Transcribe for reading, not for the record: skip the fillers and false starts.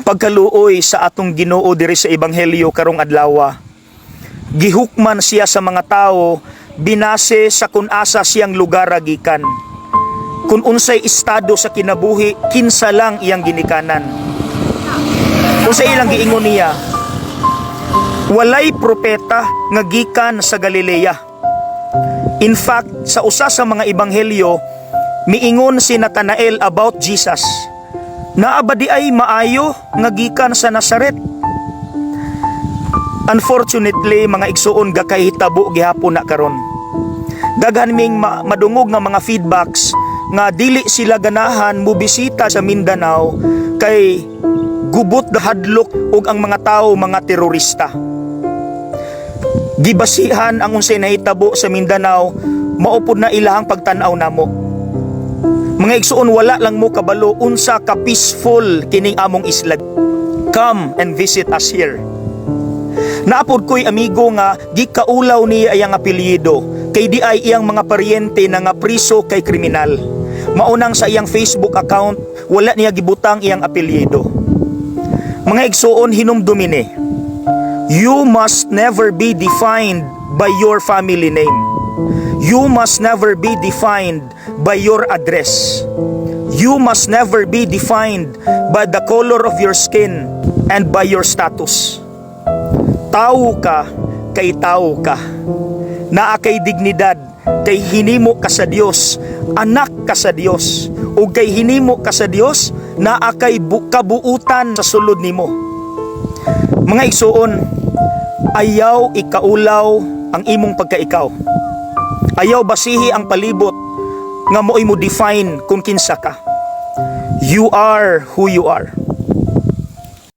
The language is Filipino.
pagkaluoy sa atong Ginoo diri sa ebanghelyo karong adlaw, gihukman siya sa mga tao binase sa kun asa siyang lugar gikan. Kung unsay estado sa kinabuhi, kinsa lang iyang ginikanan. Kung sa ilang giingon niya, walay propeta nga gikan sa Galilea. In fact, sa usa sa mga ebanghelyo, miingon si Natanael about Jesus. Naabadi ay maayo nga gikan sa Nazaret. Unfortunately, mga igsuon gakahitabo gihapon na karon. Daghan ming madungog nga mga feedbacks nga dili sila ganahan mobisita sa Mindanao kay gubot hadlok og ang mga tao mga terorista. Gibasihan ang unsay nahitabo sa Mindanao, maupod na ilahang pagtan-aw namo. Mga igsuon, wala lang mo kabalo unsa ka peaceful kining among isla. Come and visit us here. Naapod ko'y amigo nga gikaulaw niya iyang apelyido kay di ay iyang mga paryente na nga priso kay kriminal. Maunang sa iyang Facebook account, wala niya gibutang iyang apelyido. Mga igsuon, hinumdumi ni, you must never be defined by your family name. You must never be defined by your address. You must never be defined by the color of your skin and by your status. Tao ka kay tao ka. Naa kay dignidad kay hinimo ka sa Dios, anak ka sa Dios, ug kay hinimo ka sa Dios, naa kay kabuutan sa sulod nimo. Mga igsuon, ayaw ikaulaw ang imong pagkaikaw. Ayaw basihi ang palibot nga mo'y mo define kung kinsa ka. You are who you are.